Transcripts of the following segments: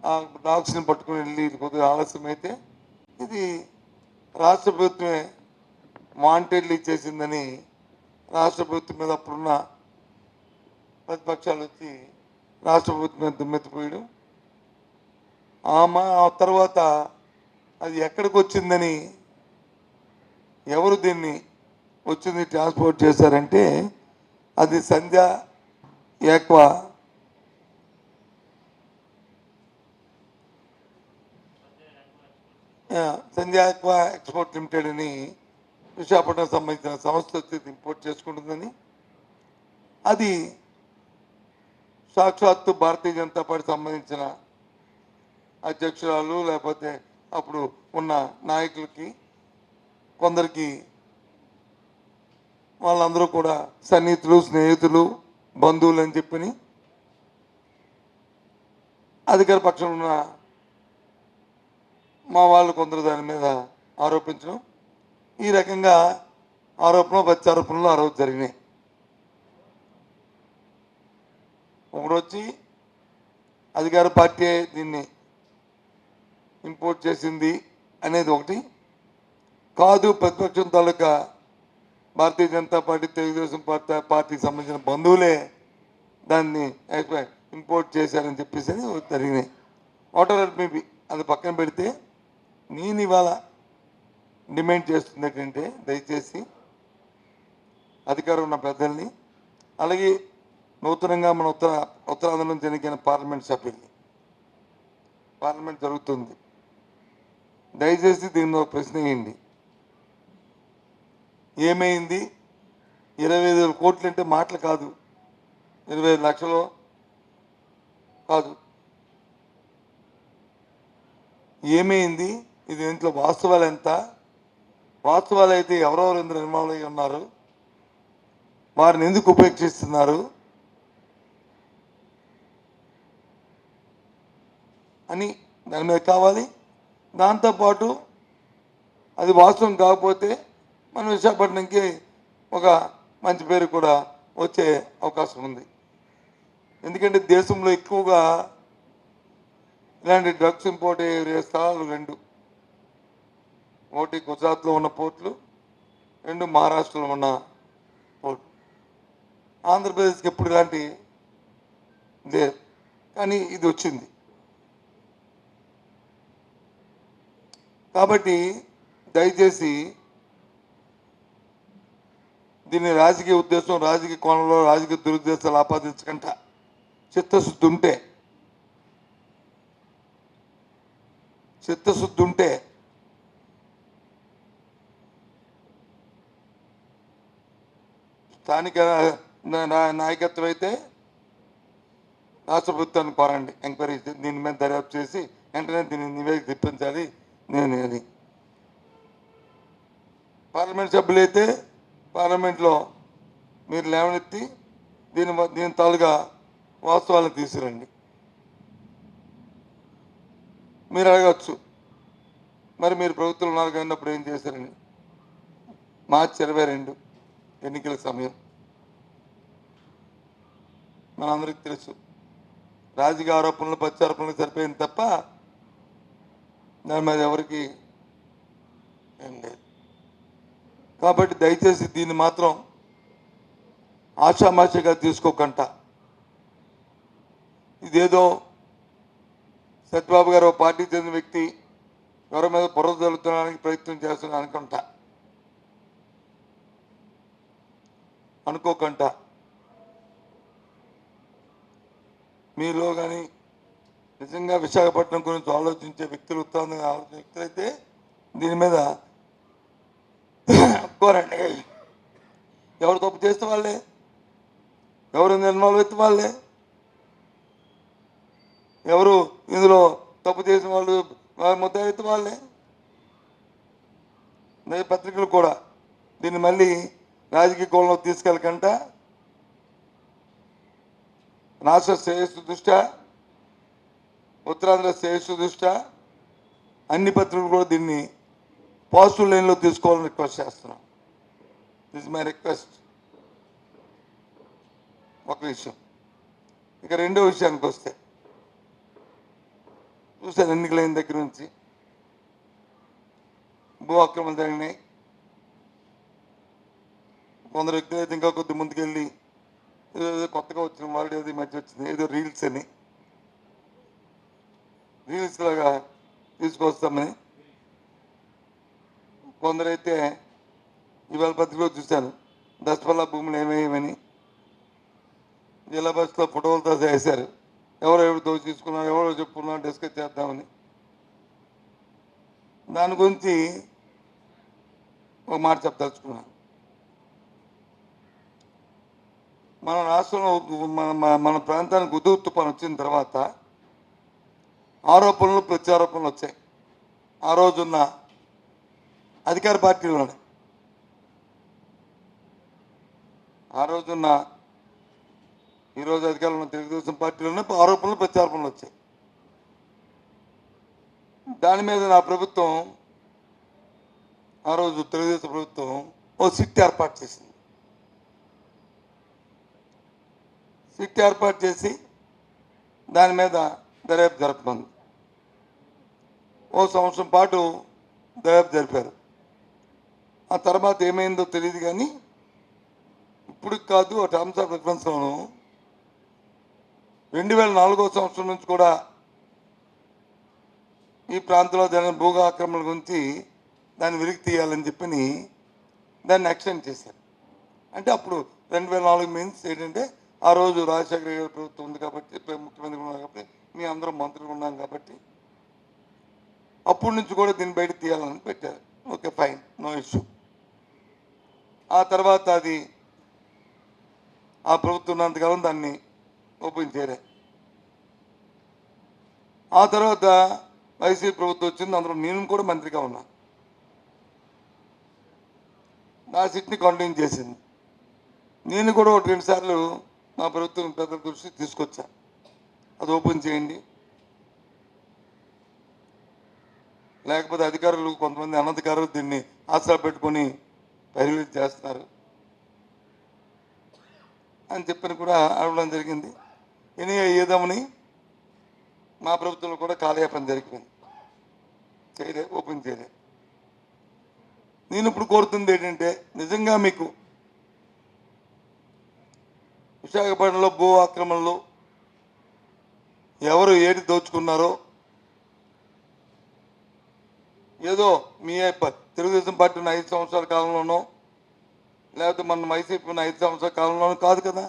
ఆ డాగ్స్ని పట్టుకుని వెళ్ళి ఇది కొద్దిగా ఆలస్యం అయితే ఇది రాష్ట్ర ప్రభుత్వమే వాంటెడ్లీ చేసిందని రాష్ట్ర ప్రభుత్వం మీద అప్పుడున్న ప్రతిపక్షాలు వచ్చి రాష్ట్ర ప్రభుత్వం మీద దుమ్మెత్తిపోయడం ఆ తర్వాత అది ఎక్కడికి వచ్చిందని ఎవరు దీన్ని వచ్చింది ట్రాన్స్పోర్ట్ చేశారంటే అది సంధ్యా ఏక్వా ఎక్స్పోర్ట్ లిమిటెడ్ అని విశాఖపట్నం సంబంధించిన సంస్థ వచ్చి ఇంపోర్ట్ చేసుకుంటుందని అది సాక్షాత్తు భారతీయ జనతా పార్టీ సంబంధించిన అధ్యక్షురాలు లేకపోతే అప్పుడు ఉన్న నాయకులకి కొందరికి వాళ్ళందరూ కూడా సన్నిహితులు స్నేహితులు బంధువులు అని చెప్పని అధికార పక్షంలో ఉన్న మా వాళ్ళు కొందరు దాని మీద ఆరోపించడం ఈ రకంగా ప్రత్యారోపణలు ఆ రోజు జరిగినాయి. ఒకటి వచ్చి అధికార పార్టీ దీన్ని ఇంపోర్ట్ చేసింది అనేది ఒకటి కాదు, ప్రతిపక్షం తాలూకా భారతీయ జనతా పార్టీ తెలుగుదేశం పార్టీకి సంబంధించిన బంధువులే దాన్ని ఇంపోర్ట్ చేశారని చెప్పేసి జరిగినాయి. వాటర్ మేబీ అది పక్కన పెడితే నేను ఇవాళ డిమాండ్ చేస్తుంది ఏంటంటే దయచేసి అధికారం ఉన్న పెద్దల్ని అలాగే నూతనంగా మన ఉత్తరాంధ్ర నుంచి ఎన్నికైన పార్లమెంట్ సభ్యుల్ని పార్లమెంట్ జరుగుతుంది దయచేసి దీన్ని ఒక ప్రశ్న వేయండి. ఏమైంది 25,000 కోట్లు అంటే మాటలు కాదు, 25 లక్షలు కాదు. ఏమైంది ఇది ఇంట్లో వాస్తవాలు ఎంత, వాస్తవాలు అయితే ఎవరెవరు ఇందులో ఇన్వాల్వ్ అయ్యి ఉన్నారు, వారిని ఎందుకు ఉపేక్షిస్తున్నారు అని దాని మీద కావాలి. దాంతోపాటు అది వాస్తవం కాకపోతే మన విశాఖపట్నంకి ఒక మంచి పేరు కూడా వచ్చే అవకాశం ఉంది. ఎందుకంటే దేశంలో ఎక్కువగా ఇలాంటి డ్రగ్స్ ఇంపోర్ట్ అయ్యే స్థలాలు రెండు, ఒకటి గుజరాత్లో ఉన్న పోర్ట్లు, రెండు మహారాష్ట్రలో ఉన్న పోర్ట్లు. ఆంధ్రప్రదేశ్కి ఎప్పుడు ఇలాంటి లేదు, కానీ ఇది వచ్చింది. కాబట్టి దయచేసి దీన్ని రాజకీయ ఉద్దేశం, రాజకీయ కోణంలో రాజకీయ దురుద్దేశాలు ఆపాదించకుండా చిత్తశుద్ధి ఉంటే స్థానిక నాయకత్వం అయితే రాష్ట్ర ప్రభుత్వాన్ని కోరండి, ఎంక్వైరీ దీని మీద దర్యాప్తు చేసి వెంటనే దీన్ని నివేదిక తెప్పించాలి. నేను పార్లమెంట్ సభ్యులైతే పార్లమెంట్లో మీరు లేవనెత్తి దీని తాలుగా వాస్తవాలను తీసుకురండి. మీరు అడగచ్చు మరి మీరు ప్రభుత్వం ఉన్నారు కానప్పుడు ఏం చేశారని. మార్చి 22 ఎన్నికల సమయం మనందరికీ తెలుసు. రాజకీయ ఆరోపణలు ప్రత్యారోపణలు సరిపోయింది తప్ప దాని మీద ఎవరికి ఏం లేదు. కాబట్టి దయచేసి దీన్ని మాత్రం ఆషామాషిగా తీసుకోకుండా ఇదేదో సత్యబాబు గారు పార్టీ చెందిన వ్యక్తి ఎవరి మీద బుర్ర జల్లుకోవడానికి ప్రయత్నం చేస్తున్నా అనుకోకుండా మీలో కానీ నిజంగా విశాఖపట్నం గురించి ఆలోచించే వ్యక్తులు, ఉత్తరాంధ్రంగా ఆలోచించే వ్యక్తులైతే దీని మీద కోరండి. ఎవరు తప్పు చేస్తే వాళ్ళే, ఎవరు ఇన్వాల్వ్ అయితే వాళ్ళే, ఎవరు ఇందులో తప్పు చేసిన వాళ్ళు ముద్ద అయితే వాళ్ళే. పత్రికలు కూడా దీన్ని మళ్ళీ రాజకీయ కోణంలో తీసుకెళ్ళకుండా రాష్ట్ర శ్రేయస్సు దృష్ట్యా, ఉత్తరాంధ్ర శ్రేయస్సు దృష్ట్యా అన్ని పత్రికలు కూడా దీన్ని పాజిటివ్ లైన్లో తీసుకోవాలని రిక్వెస్ట్ చేస్తున్నాం. This my request. ఒక విషయం. ఇక రెండో విషయానికి వస్తే చూశాను. ఎన్నికలైన దగ్గర నుంచి భూ అక్రమాలు జరిగినాయి. కొందరు వ్యక్తులు అయితే ఇంకా కొద్ది ముందుకెళ్ళి ఏదో కొత్తగా వచ్చిన వాళ్ళు ఏదో ఈ మధ్య వచ్చింది ఏదో రీల్స్ అని రీల్స్ లాగా తీసుకొస్తామని, కొందరైతే ఇవాళ పత్రికలో చూశాను దశపల్లా భూములు ఏమేయమని జిల్లా బస్సులో ఫోటోలతో వేశారు. ఎవరు దోచి తీసుకున్నారు, ఎవరో చెప్పుకున్నారు, డిస్కస్ చేద్దామని. దాని గురించి ఒక మాట చెప్పదలుచుకున్నాను. మన రాష్ట్రంలో మన ప్రాంతానికి ఉదూ తుఫాను వచ్చిన తర్వాత ఆరోపణలు ప్రత్యారోపణలు వచ్చాయి. ఆ రోజున్న అధికార పార్టీలోనే ఈరోజు అధికారంలో ఉన్న తెలుగుదేశం పార్టీలోనే ఆరోపణలు ప్రత్యారోపణలు వచ్చాయి. దాని మీద నా ప్రభుత్వం, ఆ రోజు తెలుగుదేశం ప్రభుత్వం ఓ సిట్ ఏర్పాటు చేసింది. సిట్ ఏర్పాటు చేసి దాని మీద దర్యాప్తు జరపమంది. ఓ సంవత్సరం పాటు దర్యాప్తు జరిపారు. ఆ తర్వాత ఏమైందో తెలియదు కానీ ఇప్పుడు కాదు, ఆ టర్మ్స్ ఆఫ్ రిఫరెన్స్లోను 2004 సంవత్సరం నుంచి కూడా ఈ ప్రాంతంలో జరిగిన భూగా ఆక్రమణల గురించి దాన్ని వెలికి తీయాలని చెప్పని దాన్ని ఎక్స్టెండ్ చేశారు. అంటే అప్పుడు 2004 మీన్స్ ఏంటంటే ఆ రోజు రాజశేఖర గారి ప్రభుత్వం ఉంది కాబట్టి, ముఖ్యమంత్రి ఉన్నారు కాబట్టి, మీ అందరం మంత్రులు ఉన్నాం కాబట్టి అప్పటి నుంచి కూడా దీన్ని బయట తీయాలని పెట్టారు. Okay, fine, no issue. ఆ తర్వాత అది ఆ ప్రభుత్వం ఉన్నంతకాలం దాన్ని ఓపెన్ చేయలే. ఆ తర్వాత వైసీపీ ప్రభుత్వం వచ్చింది, అందులో నేను కూడా మంత్రిగా ఉన్నా. నా సిట్ని కంటిన్యూ చేసింది. నేను కూడా 1-2 సార్లు నా ప్రభుత్వం పెద్దల దృష్టికి తీసుకొచ్చా, అది ఓపెన్ చేయండి, లేకపోతే అధికారులు కొంతమంది అనధికారులు దీన్ని ఆసరా పెట్టుకొని పరిమితి చేస్తున్నారు అని చెప్పని కూడా అడగడం జరిగింది. ఏదేమని మా ప్రభుత్వంలో కూడా కాలయాపన జరిగిపోయింది, ఓపెన్ చేయలే. నేను ఇప్పుడు కోరుతుంది ఏంటంటే, నిజంగా మీకు విశాఖపట్నంలో భూ ఆక్రమణలో ఎవరు ఏది దోచుకున్నారో, ఏదో మీ తెలుగుదేశం పార్టీ ఉన్న 5 సంవత్సరాల కాలంలోనో లేకపోతే మన వైసీపీ ఉన్న 5 సంవత్సరాల కాలంలోనో కాదు కదా,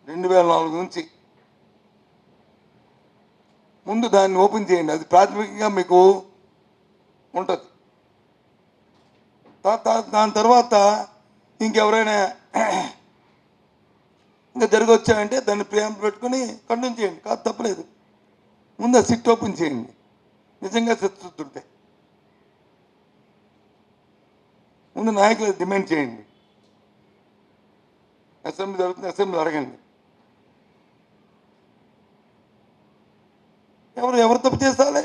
2004 నుంచి ముందు దాన్ని ఓపెన్ చేయండి. అది ప్రాథమికంగా మీకు ఉంటుంది. దాని తర్వాత ఇంకెవరైనా ఇంకా జరిగి వచ్చాయంటే దాన్ని ప్రేమ పెట్టుకుని కంటిన్యూ చేయండి, కాదు తప్పలేదు. ముందు ఆ సిట్ ఓపెన్ చేయండి నిజంగా చిత్తశుద్ధి. ముందు నాయకులు డిమాండ్ చేయండి, అసెంబ్లీ జరుగుతుంది, అసెంబ్లీ అడగండి. ఎవరు తప్పు చేస్తాలే,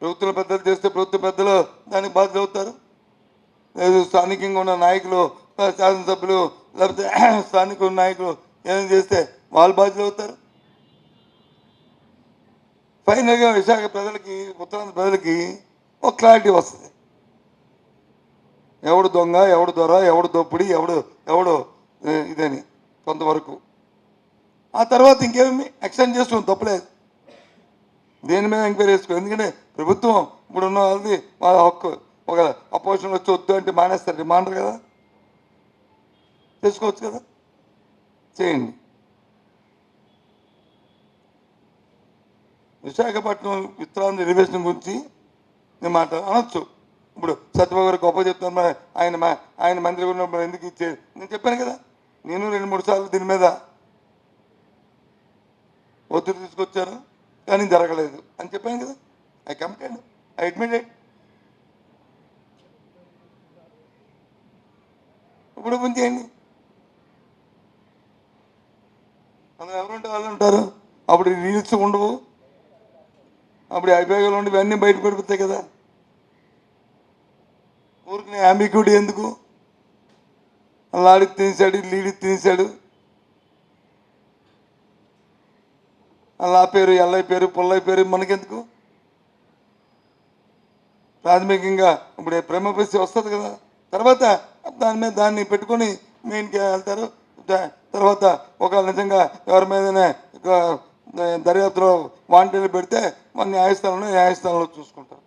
ప్రభుత్వ పెద్దలు చేస్తే ప్రభుత్వ పెద్దలు దానికి బాధ్యత అవుతారు. లేదు స్థానికంగా ఉన్న నాయకులు, శాసనసభ్యులు లేకపోతే స్థానిక నాయకులు ఏమైనా చేస్తే వాళ్ళు బాధ్యత అవుతారు. ఫైనల్గా విశాఖ ప్రజలకి, ఉత్తరాంధ్ర ప్రజలకి ఒక క్లారిటీ వస్తుంది. ఎవడు దొంగ, ఎవడు దొర, ఎవడు దోపిడి, ఎవడు ఇదని కొంతవరకు. ఆ తర్వాత ఇంకేమి ఎక్స్టెండ్ చేసుకోండి, తప్పలేదు. దేని మీద ఎంక్వైరీ చేసుకోండి. ఎందుకంటే ప్రభుత్వం ఇప్పుడు ఉన్న వాళ్ళది వాళ్ళ హక్కు. ఒక అపోజిషన్ వచ్చి వద్దు అంటే మానేస్తారు, మానరు కదా, చేసుకోవచ్చు కదా, చేయండి. విశాఖపట్నం ఉత్తరాంధ్ర రిజర్వేషన్ గురించి నేను అనొచ్చు. ఇప్పుడు సత్యబాబు గారు గొప్ప చెప్తాను, ఆయన మంత్రి ఉన్నప్పుడు ఎందుకు ఇచ్చేది నేను చెప్పాను కదా. నేను 2-3 సార్లు దీని మీద ఒత్తిడి తీసుకొచ్చాను, కానీ జరగలేదు అని చెప్పాను కదా. I committed, I admitted. ఇప్పుడు ఓపెన్ చేయండి. అందులో ఎవరుంటే వాళ్ళు ఉంటారు. అప్పుడు రీల్స్ ఉండవు, అప్పుడు అభియోగాలు ఉండి ఇవన్నీ బయట పడిపోతాయి కదా. ఊరికి అంబిగ్యూటీ ఎందుకు? లాడికి తినేశాడు, లీడికి తినేశాడు. అలా పేరు ఎల్లయ్య పేరు పుల్లయ్య పేరు మనకెందుకు? ప్రాథమికంగా ఇప్పుడు ప్రేమపరిస్థితి వస్తుంది కదా, తర్వాత దాన్ని పెట్టుకొని మెయిన్కి వెళ్తారు. తర్వాత ఒక నిజంగా ఎవరి మీదనే దర్యాప్తులో వాంటీలు పెడితే మన న్యాయస్థానంలో చూసుకుంటారు.